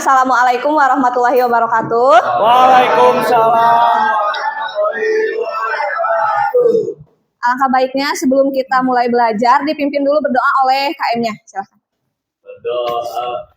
Assalamualaikum warahmatullahi wabarakatuh. Waalaikumsalam. Alangkah baiknya sebelum kita mulai belajar dipimpin dulu berdoa oleh KM-nya. Silakan. Berdoa.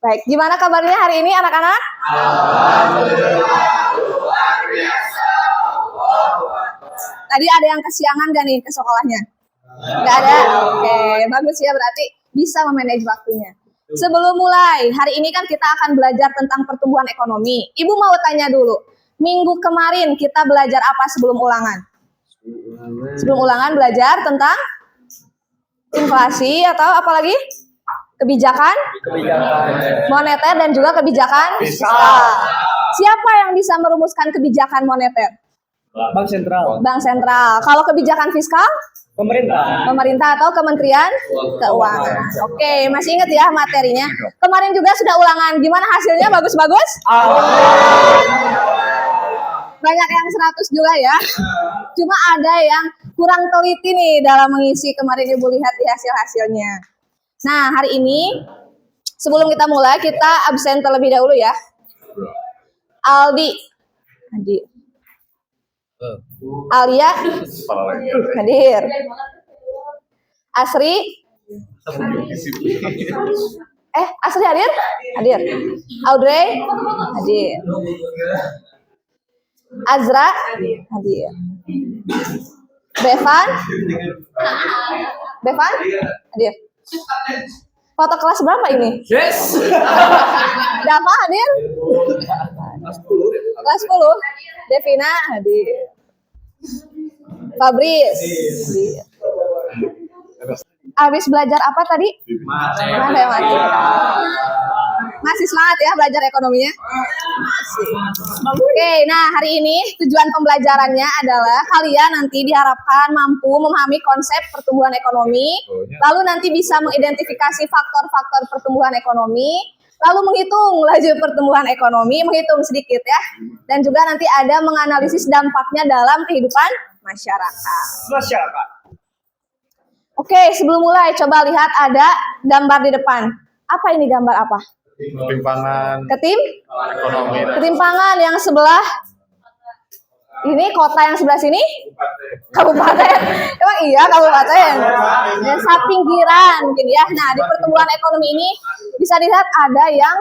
Baik, gimana kabarnya hari ini anak-anak? Tadi ada yang kesiangan gak nih ke sekolahnya? Gak ada? Oke, bagus ya, berarti bisa memanage waktunya. Sebelum mulai, hari ini kan kita akan belajar tentang pertumbuhan ekonomi. Ibu mau tanya dulu, minggu kemarin kita belajar apa sebelum ulangan? Sebelum ulangan belajar tentang inflasi atau apa lagi? Kebijakan moneter dan juga kebijakan fiskal. Siapa yang bisa merumuskan kebijakan moneter? Bank Sentral. Bank Sentral. Kalau kebijakan fiskal? Pemerintah. Pemerintah atau Kementerian Keuangan. Oke, masih ingat ya materinya? Kemarin juga sudah ulangan. Gimana hasilnya? Bagus-bagus? Banyak yang 100 juga ya. Cuma ada yang kurang teliti nih dalam mengisi. Kemarin Ibu lihat di hasil-hasilnya. Nah, hari ini sebelum kita mulai, kita absen terlebih dahulu ya. Aldi. Alia hadir. Asri. Asri hadir? Hadir. Audrey hadir. Azra hadir. Bevan hadir. Foto kelas berapa ini? Yes. Dava hadir? Kelas 10. Devina hadir. Fabris hadir. Habis belajar apa tadi? Matematika. Masih semangat ya belajar ekonominya? Masih. Oke, nah hari ini tujuan pembelajarannya adalah kalian nanti diharapkan mampu memahami konsep pertumbuhan ekonomi, lalu nanti bisa mengidentifikasi faktor-faktor pertumbuhan ekonomi, lalu menghitung laju pertumbuhan ekonomi, menghitung sedikit ya, dan juga nanti ada menganalisis dampaknya dalam kehidupan masyarakat. Oke, sebelum mulai coba lihat ada gambar di depan. Apa ini gambar apa? Ketimpangan ekonomi. Ketimpangan yang sebelah ini kota, yang sebelah sini kabupaten. Emang iya kabupaten. Dan pinggiran mungkin ya. Nah, di pertumbuhan ekonomi ini bisa dilihat ada yang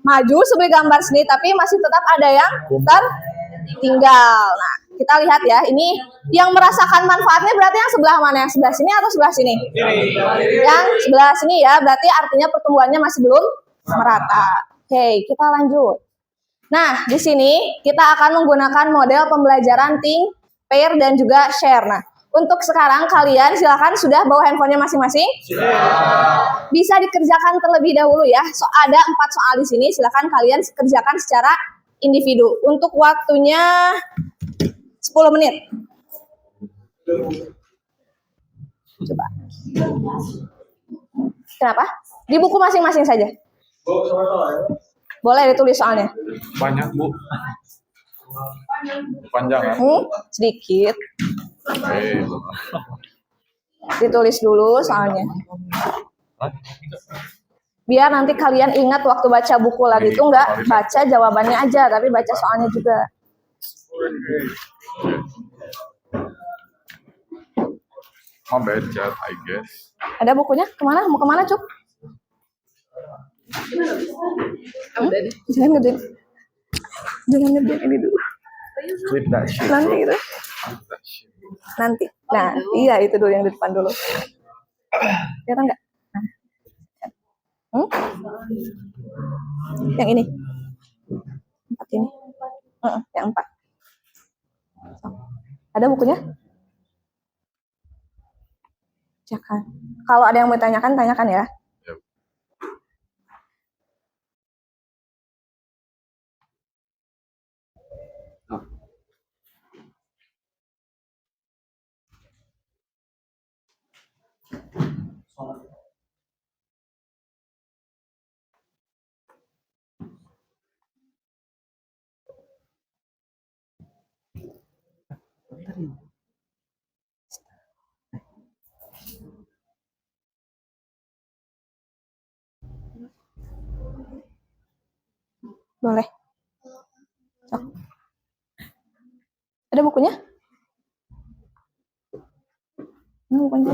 maju seperti gambar sini, tapi masih tetap ada yang tertinggal. Nah, kita lihat ya, ini yang merasakan manfaatnya berarti yang sebelah mana? Yang sebelah sini atau sebelah sini? Yang sebelah sini ya, berarti artinya pertumbuhannya masih belum merata. Oke, kita lanjut. Nah, di sini kita akan menggunakan model pembelajaran think, pair, dan juga share. Nah, untuk sekarang kalian silakan sudah bawa handphonenya masing-masing. Bisa dikerjakan terlebih dahulu ya. Ada 4 soal di sini, silakan kalian kerjakan secara individu. Untuk waktunya 10 menit. Coba. Kenapa? Di buku masing-masing saja. Boleh ditulis soalnya. Banyak, Bu. Panjang kan? Sedikit. Ditulis dulu soalnya. Biar nanti kalian ingat waktu baca buku lagi itu nggak baca jawabannya aja, tapi baca soalnya juga. Mau baca, I guess. Ada bukunya? Kemana? Mau kemana, Cuk? Jangan ngedim. Jangan ngedim ini dulu. Flip that shit. Nanti gitu. Nanti. Nah, iya itu dulu yang di depan dulu. Kelihatan nggak? Nah. Hmm? Yang ini. 4 ini. Yang 4. Ada bukunya? Jangan. Kalau ada yang mau tanyakan, tanyakan ya. Yep. Boleh. Sok. Ada bukunya? Bukunya.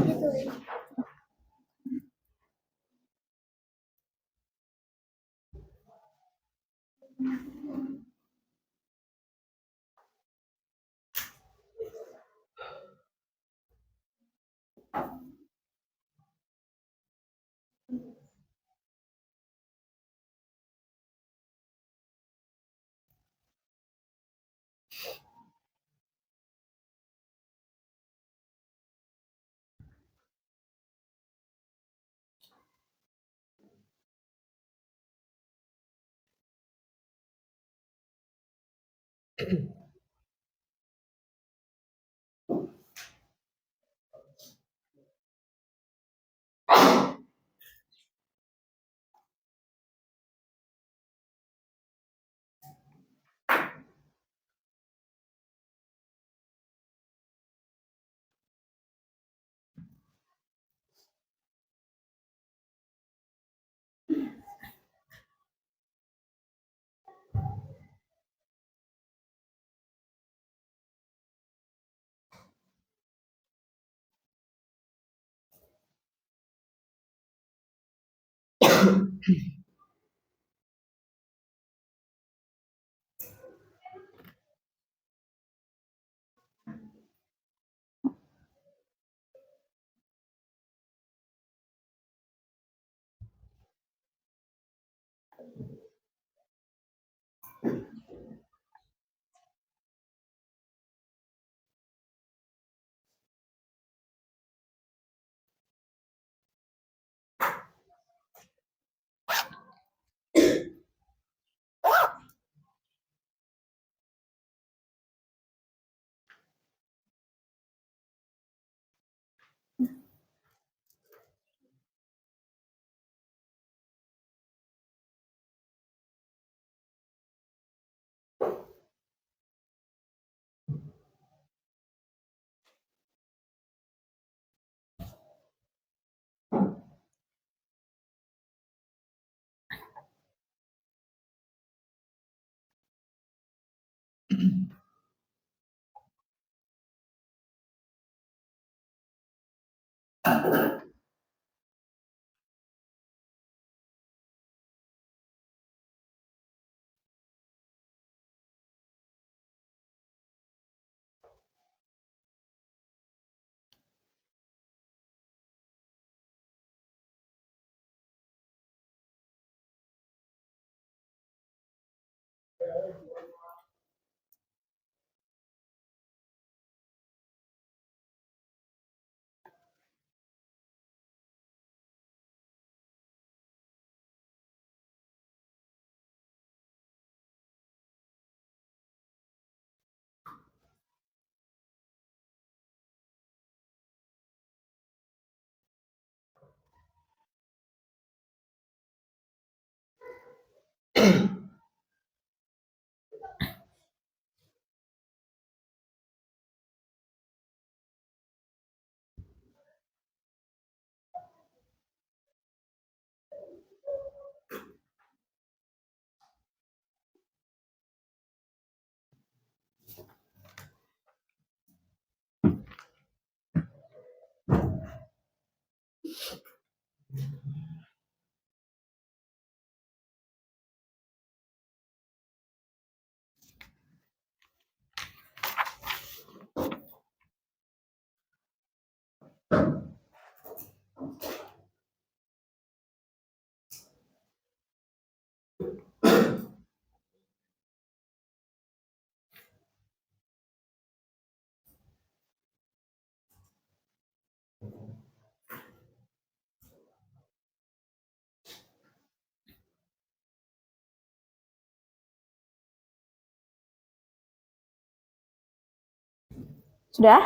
Sudah?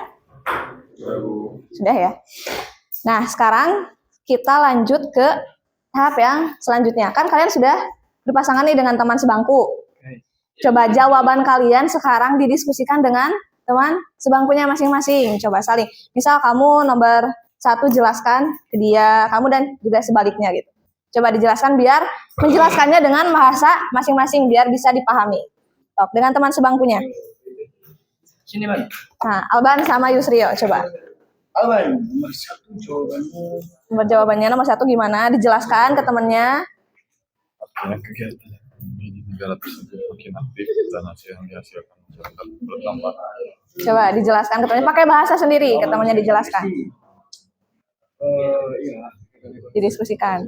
Sudah ya. Nah, sekarang kita lanjut ke tahap yang selanjutnya. Kan kalian sudah berpasangan nih dengan teman sebangku. Coba jawaban kalian sekarang didiskusikan dengan teman sebangkunya masing-masing. Coba saling. Misal kamu nomor 1 jelaskan ke dia, kamu dan juga sebaliknya gitu. Coba dijelaskan biar menjelaskannya dengan bahasa masing-masing biar bisa dipahami. Top, dengan teman sebangkunya. Sini, Bang. Nah, Alban sama Yusrio, coba. Alban, nomor 1 jawabanmu. Nomor jawabannya nomor 1 gimana? Dijelaskan ke temannya. Artinya kegiatan ekonomi di negara tersebut makin aktif dan hasil yang dihasilkan masyarakat bertambah. Coba dijelaskan ke temannya, pakai bahasa sendiri, ke temannya dijelaskan. Iya. Didiskusikan.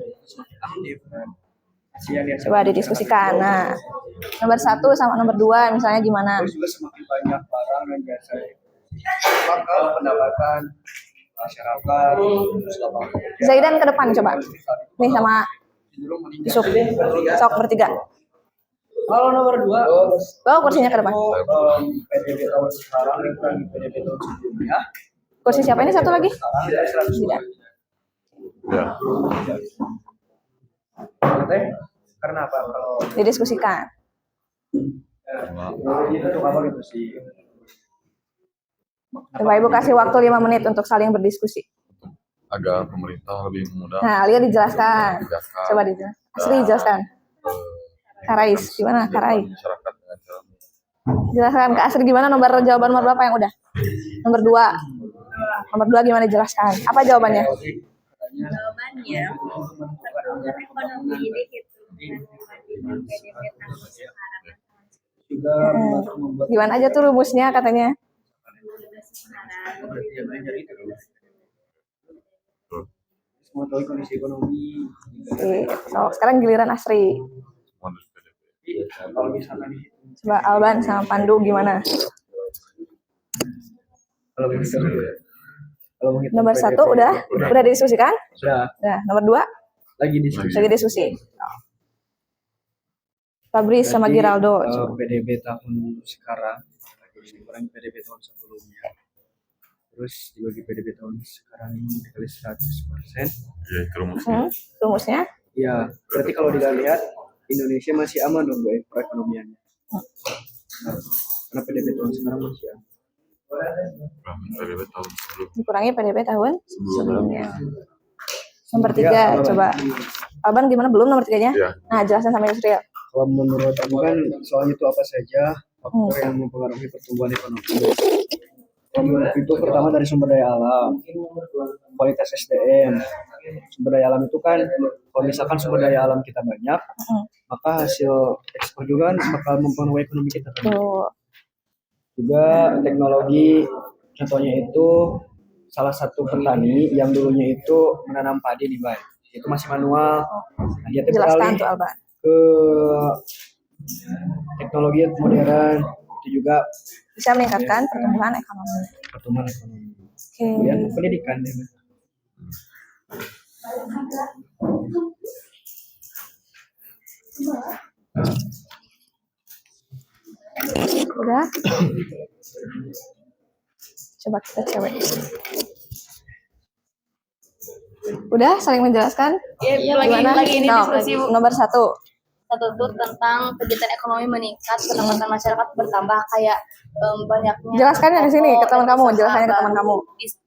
Aktif kan. Hasil yang dihasilkan Coba didiskusikan. Nah, nomor 1 sama nomor 2 misalnya gimana? Terus juga semakin banyak barang dan jasa maka pendapatan masyarakat terus lapangan kerja Zaidan ke depan coba. Nih sama cenderung meningkat. Yusuf. Sok bertiga. Kalau nomor 2 Bawa kursinya ke depan. PDB tahun sekarang dikurangi PDB tahun sebelumnya. Kursi siapa ini satu lagi? Sekarang dari 100 Tidak. Ya, Teh, karena apa kalau Didiskusikan. untuk apa gitu sih? Coba Ibu kasih waktu 5 menit untuk saling berdiskusi. agar pemerintah lebih memudahkan Nah, Alia dijelaskan. kebijakan Coba dijelaskan. Asri dijelaskan. Karais, gimana Karai? masyarakat dengan cara Jelaskan ke Asri gimana nomor jawaban nomor berapa yang udah? Nomor 2. Nomor 2 gimana dijelaskan? Apa jawabannya? Jawabannya pertumbuhan ekonomi ini gitu dengan PDB tahun sekarang Juga membuat Gimana aja tuh rumusnya katanya? semua tahu kondisi ekonomi. So, sekarang giliran Asri. modus PDB. Kalau misalkan Coba Alban sama Pandu gimana? kalau menghitung Nomor 1 udah didiskusikan? sudah Nah, nomor 2 lagi diskusi. lagi diskusi. Fabrice sama Giraldo. PDB tahun sekarang terus dikurangi PDB tahun sebelumnya. Terus dibagi PDB tahun sekarang ini dikali 100%. Ya, itu rumusnya. Rumusnya? Ya, berarti kalau dilihat Indonesia masih aman dong buat perekonomiannya. Karena PDB tahun sekarang masih aman. PDB tahun sebelum Dikurangi PDB tahun sebelumnya. Nomor 3, coba. Alban gimana? Belum nomor 3-nya? Ya. Nah, jelasin sama Yusril. Kalau menurut aku kan soal itu apa saja faktor yang mempengaruhi pertumbuhan ekonomi. Kalau menurut itu pertama dari sumber daya alam, kualitas SDM. Sumber daya alam itu kan kalau misalkan sumber daya alam kita banyak, maka hasil ekspor juga kan bakal mempengaruhi ekonomi kita. Tuh. Juga teknologi, contohnya itu salah satu petani yang dulunya itu menanam padi di baik, itu masih manual. Nah, dia Jelaskan beralih tuh Alban. ke teknologi modern, itu juga Bisa meningkatkan pertumbuhan ekonomi. pertumbuhan ekonomi. Oke. Kemudian pendidikan ya. Udah. Coba kita cewek. Udah saling menjelaskan? Iya, Gimana? lagi ini No, diskusi Bu. nomor 1. Satu itu tentang kegiatan ekonomi meningkat, pendapatan masyarakat bertambah kayak banyaknya. Jelaskan yang di sini ke teman kamu, usaha jelaskan ke teman baru kamu.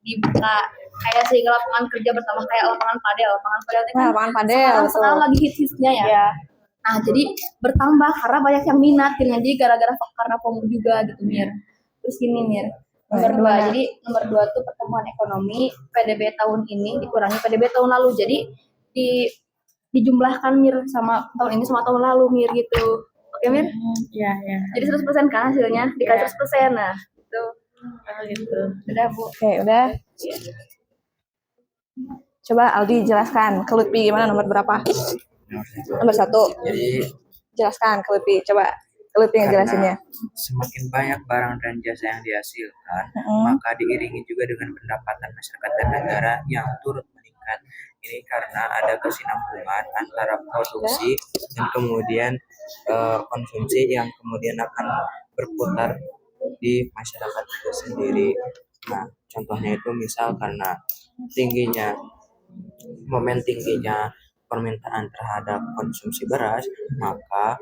Dibuka kayak sehingga lapangan kerja bertambah kayak lapangan padel itu Nah, kan lapangan padel, sekarang tuh. lagi hits-hitsnya ya. Iya. Nah, jadi bertambah karena banyak yang minat gitu. Jadi gara-gara karena FOMO juga gitu, Mir. Terus gini, Mir. Nomor 2, gimana? jadi nomor 2 tuh pertumbuhan ekonomi PDB tahun ini dikurangi PDB tahun lalu. Jadi dijumlahkan Mir sama tahun ini sama tahun lalu Mir gitu. Oke, Mir? Iya, iya. Jadi 100% kan hasilnya dikali 100%. Nah, itu. Gitu. Udah, Bu. Oke, udah. Coba Aldi jelaskan ke Lutfi gimana nomor berapa? Nomor 1. Jadi Jelaskan ke Lutfi. Coba ke Lutfi yang jelasinnya. semakin banyak barang dan jasa yang dihasilkan, Mm-mm. maka diiringi juga dengan pendapatan masyarakat dan negara yang turut meningkat. Ini karena ada kesinambungan antara produksi dan kemudian konsumsi yang kemudian akan berputar di masyarakat itu sendiri. Nah, contohnya itu misal karena tingginya tingginya permintaan terhadap konsumsi beras, maka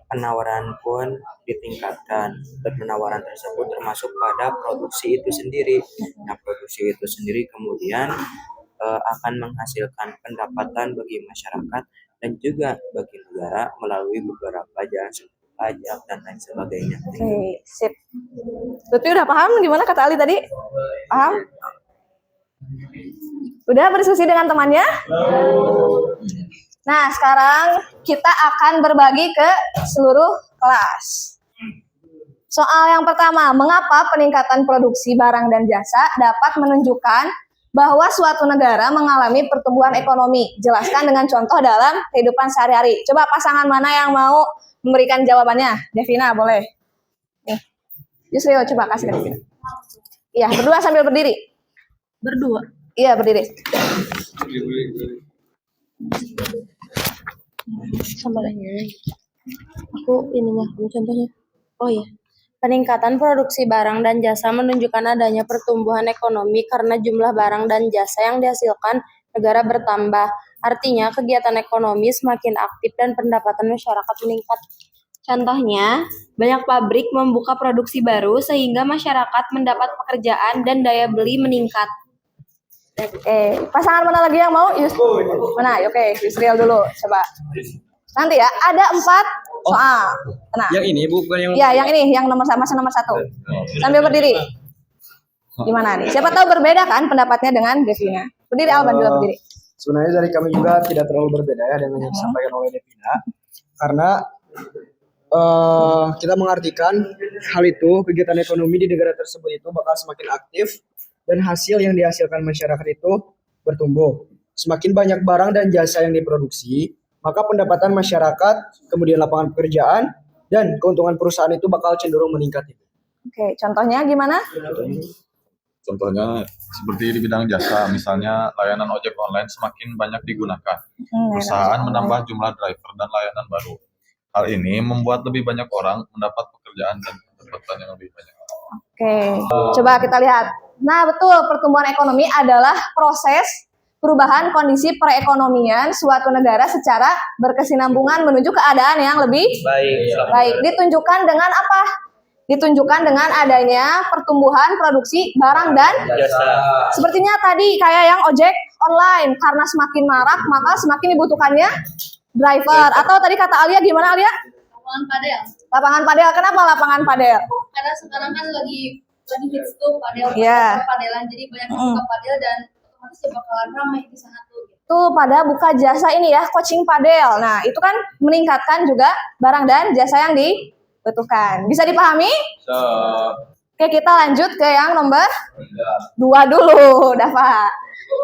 penawaran pun ditingkatkan, dan penawaran tersebut termasuk pada produksi itu sendiri. Nah, produksi itu sendiri kemudian akan menghasilkan pendapatan bagi masyarakat dan juga bagi negara melalui beberapa jalan seperti pajak dan lain sebagainya. Oke, sip. Lutfi udah paham gimana kata Ali tadi? Paham? Udah berdiskusi dengan temannya? Nah, sekarang kita akan berbagi ke seluruh kelas. Soal yang pertama, mengapa peningkatan produksi barang dan jasa dapat menunjukkan bahwa suatu negara mengalami pertumbuhan ekonomi? Jelaskan dengan contoh dalam kehidupan sehari-hari. Coba pasangan mana yang mau memberikan jawabannya? Devina, boleh. Nih, Yusril, coba kasih ke Devina. Iya, berdua sambil berdiri. Berdua. Iya, berdiri. Sambalnya. Aku ininya, contohnya. Oh iya. Peningkatan produksi barang dan jasa menunjukkan adanya pertumbuhan ekonomi karena jumlah barang dan jasa yang dihasilkan negara bertambah. Artinya kegiatan ekonomi semakin aktif dan pendapatan masyarakat meningkat. Contohnya, banyak pabrik membuka produksi baru sehingga masyarakat mendapat pekerjaan dan daya beli meningkat. Oke, pasangan mana lagi yang mau? Mana? Oke, Yusril dulu, coba. Nanti ya, ada 4 soal. Nah, Yang ini bukan yang ya, yang ini, yang nomor 1. Sambil berdiri. Gimana nih? Siapa tahu berbeda kan pendapatnya dengan Devina. Berdiri, Alban juga berdiri. sebenarnya dari kami juga tidak terlalu berbeda ya dengan yang disampaikan oleh Devina, karena kita mengartikan hal itu, kegiatan ekonomi di negara tersebut itu bakal semakin aktif dan hasil yang dihasilkan masyarakat itu bertumbuh. Semakin banyak barang dan jasa yang diproduksi, maka pendapatan masyarakat, kemudian lapangan pekerjaan, dan keuntungan perusahaan itu bakal cenderung meningkat. Oke, contohnya gimana? Contohnya seperti di bidang jasa, misalnya layanan ojek online semakin banyak digunakan. Perusahaan menambah jumlah driver dan layanan baru. Hal ini membuat lebih banyak orang mendapat pekerjaan dan pendapatan yang lebih banyak. Oke, coba kita lihat. Nah, betul, pertumbuhan ekonomi adalah proses perubahan kondisi perekonomian suatu negara secara berkesinambungan menuju keadaan yang lebih baik. Ditunjukkan dengan apa? Ditunjukkan dengan adanya pertumbuhan produksi barang dan jasa. Sepertinya tadi kayak yang ojek online, karena semakin marak maka semakin dibutuhkannya driver. Atau tadi kata Alia gimana, Alia? Lapangan padel. Lapangan padel. Kenapa lapangan padel? Karena sekarang kan lagi hits tuh padel, Iya. padelan, jadi banyak yang suka padel dan otomatis ya bakalan ramai di sana tuh. Tuh pada buka jasa ini ya, coaching padel. Nah, itu kan meningkatkan juga barang dan jasa yang dibutuhkan. Bisa dipahami? Oke, kita lanjut ke yang nomor 2 dulu, Dava.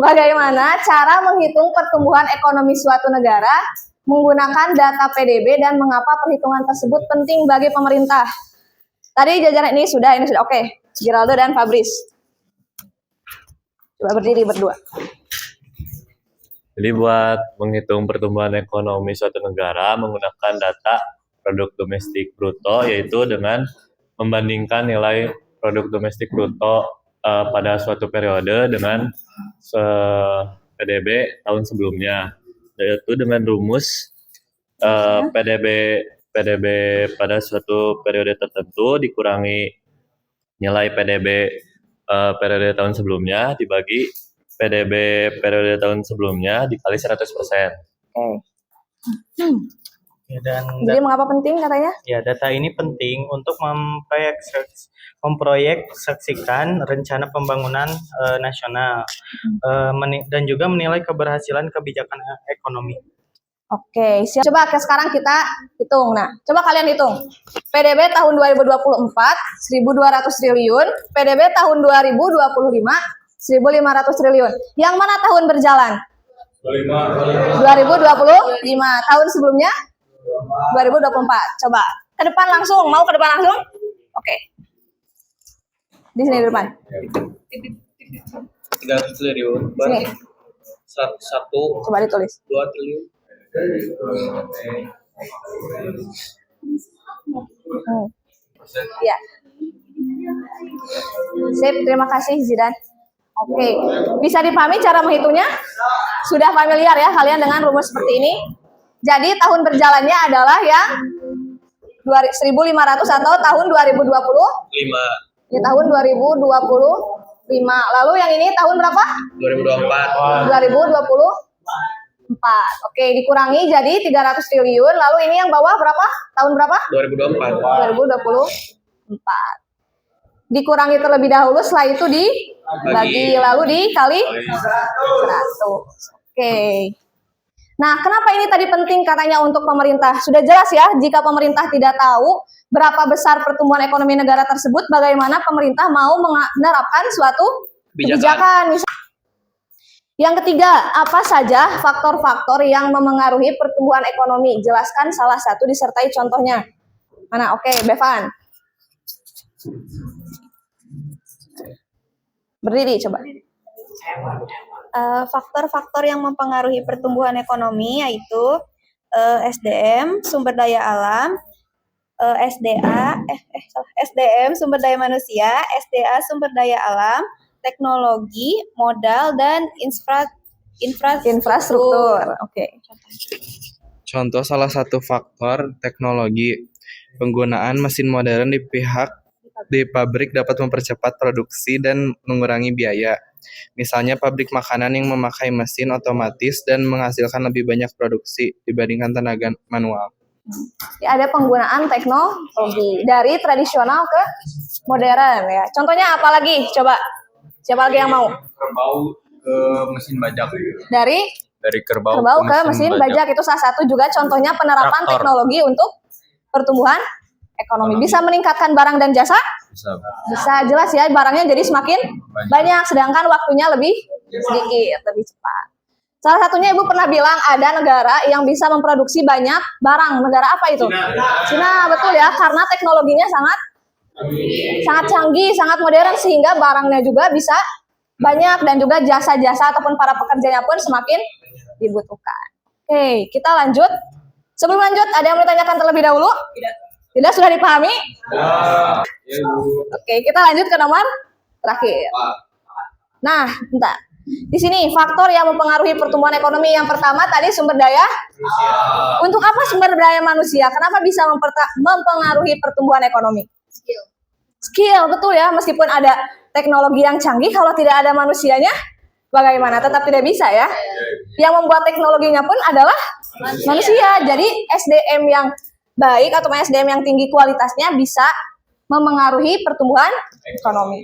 Bagaimana cara menghitung pertumbuhan ekonomi suatu negara menggunakan data PDB dan mengapa perhitungan tersebut penting bagi pemerintah? Tadi jajaran ini sudah. Oke, Giraldo dan Fabrice. Coba berdiri berdua. Jadi buat menghitung pertumbuhan ekonomi suatu negara menggunakan data produk domestik bruto, yaitu dengan membandingkan nilai produk domestik bruto pada suatu periode dengan PDB tahun sebelumnya, yaitu dengan rumus PDB pada suatu periode tertentu dikurangi nilai PDB periode tahun sebelumnya dibagi PDB periode tahun sebelumnya dikali 100%. Oke. Ya, dan Jadi mengapa penting katanya? ya, data ini penting untuk memproyeksikan rencana pembangunan nasional dan juga menilai keberhasilan kebijakan ekonomi. Oke, siap. Coba sekarang kita hitung. Nah, coba kalian hitung. PDB tahun 2024 1.200 triliun, PDB tahun 2025 1.500 triliun. Yang mana tahun berjalan? 2025. Tahun sebelumnya 2024. Coba ke depan langsung. Mau ke depan langsung? Oke. Di sini di depan. 300 triliun. Sini. 1, Coba ditulis. 2 triliun. Ya. Sip, terima kasih Zidan. Oke, bisa dipahami cara menghitungnya? Sudah familiar ya kalian dengan rumus seperti ini? Jadi tahun berjalannya adalah yang 1500 atau tahun 2020? 5 Ya, tahun 2025. Lalu yang ini tahun berapa? 2024 2024. Oke, dikurangi jadi 300 triliun. Lalu ini yang bawah berapa? Tahun berapa? 2024 2024. Dikurangi terlebih dahulu, setelah itu dibagi, lalu dikali 100. Oke. Nah, kenapa ini tadi penting katanya untuk pemerintah? Sudah jelas ya, jika pemerintah tidak tahu berapa besar pertumbuhan ekonomi negara tersebut, bagaimana pemerintah mau menerapkan suatu kebijakan. Yang ketiga, apa saja faktor-faktor yang memengaruhi pertumbuhan ekonomi? Jelaskan salah satu disertai contohnya. Mana? Oke, Bevan. Berdiri coba. Faktor-faktor yang mempengaruhi pertumbuhan ekonomi yaitu SDM, sumber daya alam, SDM, sumber daya manusia, SDA, sumber daya alam, teknologi, modal, dan infrastruktur. Oke. Contoh salah satu faktor teknologi, penggunaan mesin modern di pabrik dapat mempercepat produksi dan mengurangi biaya. Misalnya pabrik makanan yang memakai mesin otomatis dan menghasilkan lebih banyak produksi dibandingkan tenaga manual. Ya, ada penggunaan teknologi dari tradisional ke modern ya. Contohnya apa lagi? Coba. Siapa lagi yang mau? Kerbau ke mesin bajak. Dari Kerbau ke mesin bajak itu salah satu juga contohnya penerapan Traktor. teknologi untuk pertumbuhan ekonomi. Bisa meningkatkan barang dan jasa? Bisa, jelas ya, barangnya jadi semakin banyak, sedangkan waktunya lebih sedikit, lebih cepat. Salah satunya Ibu pernah bilang ada negara yang bisa memproduksi banyak barang. Negara apa itu? Cina, betul ya, karena teknologinya sangat canggih, sangat modern, sehingga barangnya juga bisa banyak dan juga jasa-jasa ataupun para pekerjanya pun semakin dibutuhkan. Oke, kita lanjut. Sebelum lanjut, ada yang mau ditanyakan terlebih dahulu? Tidak, sudah dipahami? Oke, kita lanjut ke nomor terakhir. Nah, bentar. Di sini faktor yang mempengaruhi pertumbuhan ekonomi yang pertama tadi sumber daya. Untuk apa sumber daya manusia? Kenapa bisa mempengaruhi pertumbuhan ekonomi? Skill, betul ya. Meskipun ada teknologi yang canggih, kalau tidak ada manusianya, bagaimana? Tetap tidak bisa ya. Yang membuat teknologinya pun adalah manusia. Jadi SDM yang baik atau SDM yang tinggi kualitasnya bisa memengaruhi pertumbuhan ekonomi.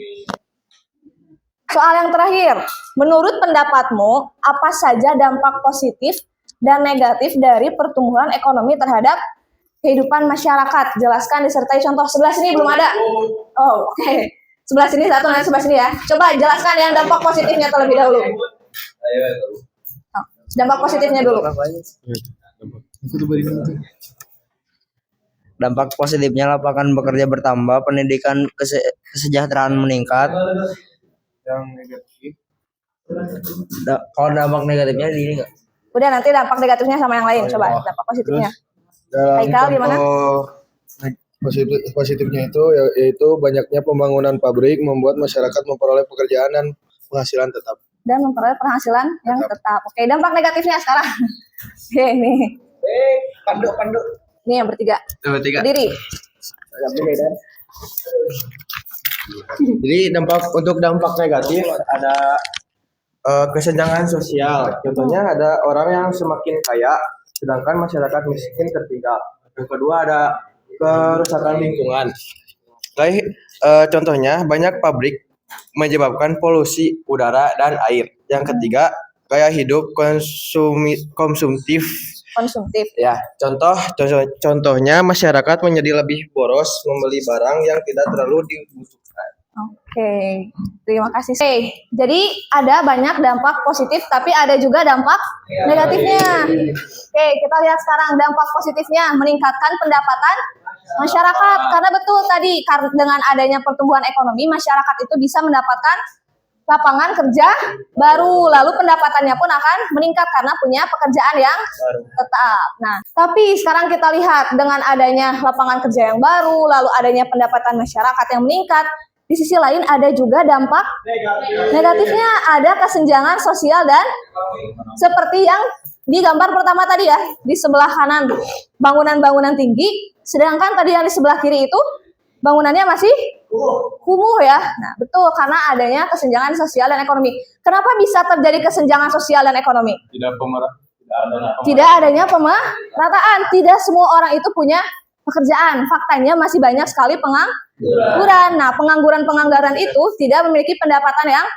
Soal yang terakhir, menurut pendapatmu, apa saja dampak positif dan negatif dari pertumbuhan ekonomi terhadap kehidupan masyarakat? Jelaskan disertai contoh. Sebelah sini belum ada. Oh, oke. Sebelah sini satu, nanti sebelah sini ya. Coba jelaskan yang dampak positifnya terlebih dahulu. Dampak positifnya dulu. Dampak positifnya lapangan bekerja bertambah, pendidikan kesejahteraan meningkat. Yang negatif. Kalau dampak negatifnya di ini nggak? Udah, nanti dampak negatifnya sama yang lain. Coba dampak positifnya. Dalam Haikal gimana? Positifnya itu yaitu banyaknya pembangunan pabrik membuat masyarakat memperoleh pekerjaan dan penghasilan tetap. Dan memperoleh penghasilan yang tetap. Oke, dampak negatifnya sekarang. Oke, nih. Pandu. Nih yang bertiga. Berdiri. Jadi untuk dampak negatif ada kesenjangan sosial. Contohnya ada orang yang semakin kaya, sedangkan masyarakat miskin tertinggal. Yang kedua ada kerusakan lingkungan. Contohnya banyak pabrik menyebabkan polusi udara dan air. Yang ketiga gaya hidup konsumtif. Ya, contohnya masyarakat menjadi lebih boros membeli barang yang tidak terlalu dibutuhkan. Oke, terima kasih. Oke, jadi ada banyak dampak positif, tapi ada juga dampak negatifnya. Oke, kita lihat sekarang dampak positifnya, meningkatkan pendapatan masyarakat. Karena betul tadi, dengan adanya pertumbuhan ekonomi, masyarakat itu bisa mendapatkan lapangan kerja baru, lalu pendapatannya pun akan meningkat karena punya pekerjaan yang tetap. Nah, tapi sekarang kita lihat dengan adanya lapangan kerja yang baru, lalu adanya pendapatan masyarakat yang meningkat, di sisi lain ada juga dampak negatifnya, ada kesenjangan sosial dan seperti yang di gambar pertama tadi ya, di sebelah kanan bangunan-bangunan tinggi, sedangkan tadi yang di sebelah kiri itu bangunannya masih kumuh ya. Nah, betul, karena adanya kesenjangan sosial dan ekonomi. Kenapa bisa terjadi kesenjangan sosial dan ekonomi? Tidak adanya pemerataan. Tidak semua orang itu punya pekerjaan. Faktanya masih banyak sekali pengangguran. Nah, pengangguran itu tidak memiliki pendapatan yang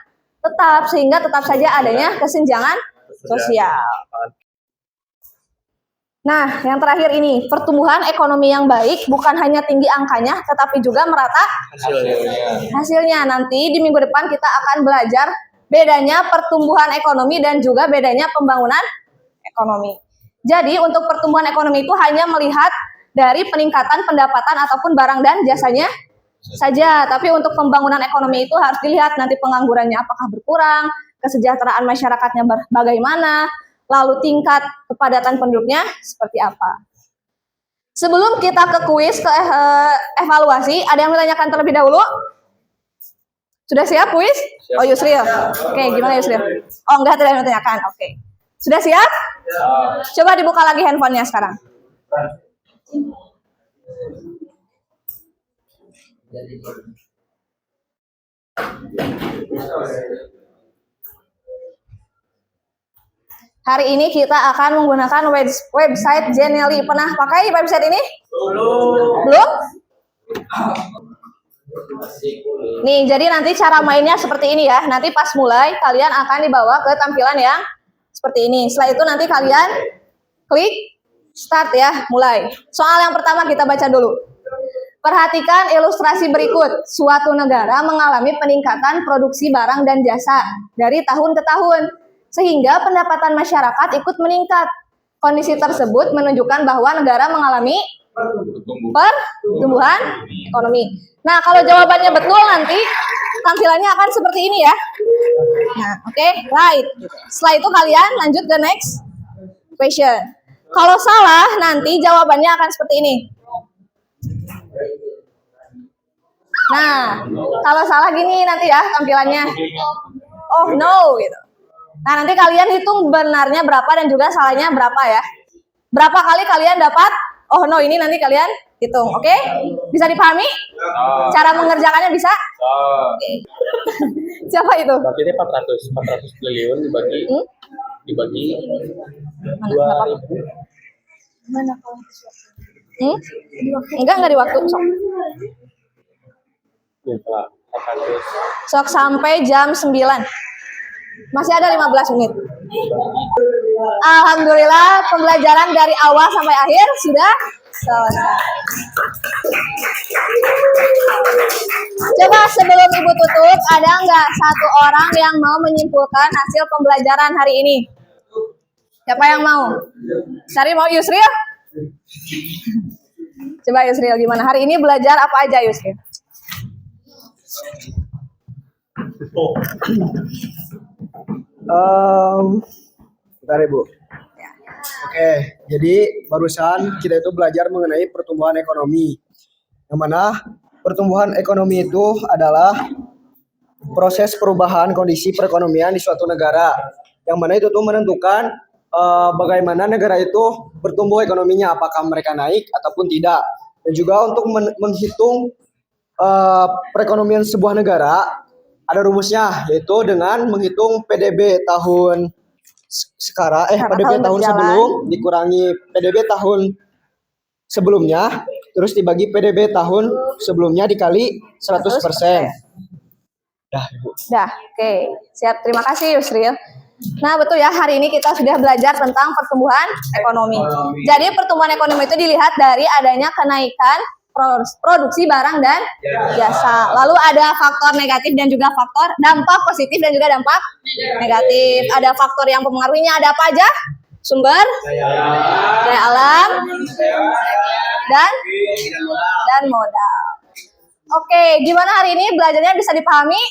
tetap, sehingga tetap saja adanya kesenjangan sosial. Nah, yang terakhir ini, pertumbuhan ekonomi yang baik bukan hanya tinggi angkanya, tetapi juga merata hasilnya. Nanti di minggu depan kita akan belajar bedanya pertumbuhan ekonomi dan juga bedanya pembangunan ekonomi. Jadi untuk pertumbuhan ekonomi itu hanya melihat dari peningkatan pendapatan ataupun barang dan jasanya saja. Tapi untuk pembangunan ekonomi itu harus dilihat nanti penganggurannya apakah berkurang, kesejahteraan masyarakatnya bagaimana, lalu tingkat kepadatan penduduknya seperti apa. Sebelum kita ke kuis, ke evaluasi, ada yang menanyakan terlebih dahulu? Sudah siap kuis? Oh, Yusril. Oke, gimana Yusril? Oh, enggak, tidak menanyakan. Oke. Sudah siap? Coba dibuka lagi handphonenya sekarang. Hari ini kita akan menggunakan website Genially. Pernah pakai website ini? Belum? Nih, jadi nanti cara mainnya seperti ini ya. Nanti pas mulai, kalian akan dibawa ke tampilan yang seperti ini. Setelah itu nanti kalian klik start ya, mulai. Soal yang pertama kita baca dulu. Perhatikan ilustrasi berikut. Suatu negara mengalami peningkatan produksi barang dan jasa dari tahun ke tahun, sehingga pendapatan masyarakat ikut meningkat. Kondisi tersebut menunjukkan bahwa negara mengalami pertumbuhan ekonomi. Nah, kalau jawabannya betul nanti tampilannya akan seperti ini ya. Nah, oke, right. Setelah itu kalian lanjut ke next question. Kalau salah nanti jawabannya akan seperti ini. Nah, kalau salah gini nanti ya tampilannya. Oh no gitu. Nah, nanti kalian hitung benarnya berapa dan juga salahnya berapa ya. Berapa kali kalian dapat oh no ini nanti kalian hitung, oke? Bisa dipahami? Cara mengerjakannya bisa? Oke. Siapa itu? Berarti ini 400 triliun dibagi 2.000. Mana kalau enggak di waktu sok. Sok sampai jam 9. Masih ada 15 menit. Alhamdulillah pembelajaran dari awal sampai akhir sudah selesai. Coba sebelum Ibu tutup, ada nggak satu orang yang mau menyimpulkan hasil pembelajaran hari ini? Siapa yang mau? Cari mau Yusril? Coba Yusril gimana? Hari ini belajar apa aja Yusril? Bentar Ibu. Oke, jadi barusan kita itu belajar mengenai pertumbuhan ekonomi. Yang mana pertumbuhan ekonomi itu adalah proses perubahan kondisi perekonomian di suatu negara. Yang mana itu tuh menentukan bagaimana negara itu bertumbuh ekonominya, apakah mereka naik ataupun tidak. Dan juga untuk menghitung perekonomian sebuah negara, ada rumusnya, yaitu dengan menghitung PDB tahun sekarang, PDB tahun sebelum dikurangi PDB tahun sebelumnya, terus dibagi PDB tahun sebelumnya dikali 100%. Dah, Ibu. Dah, oke. Siap, terima kasih Yusril. Nah, betul ya, hari ini kita sudah belajar tentang pertumbuhan ekonomi. Jadi, pertumbuhan ekonomi itu dilihat dari adanya kenaikan produksi barang dan jasa. Lalu ada faktor negatif dan juga faktor dampak positif dan juga dampak negatif. Ada faktor yang mempengaruhinya, ada apa aja? Sumber daya alam dan modal. Oke, gimana hari ini belajarnya bisa dipahami?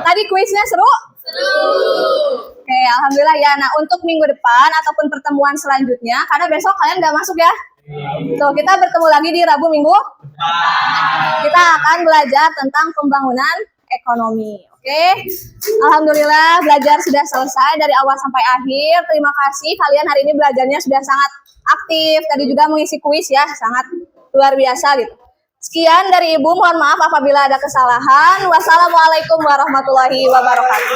Tadi kuisnya seru? Oke, alhamdulillah ya. Nah, untuk minggu depan ataupun pertemuan selanjutnya, karena besok kalian nggak masuk ya. Tuh, kita bertemu lagi di Rabu minggu. Kita akan belajar tentang pembangunan ekonomi. Oke, alhamdulillah belajar sudah selesai dari awal sampai akhir. Terima kasih kalian hari ini belajarnya sudah sangat aktif. Tadi juga mengisi kuis ya, sangat luar biasa gitu. Sekian dari Ibu, mohon maaf apabila ada kesalahan. Wassalamualaikum warahmatullahi wabarakatuh.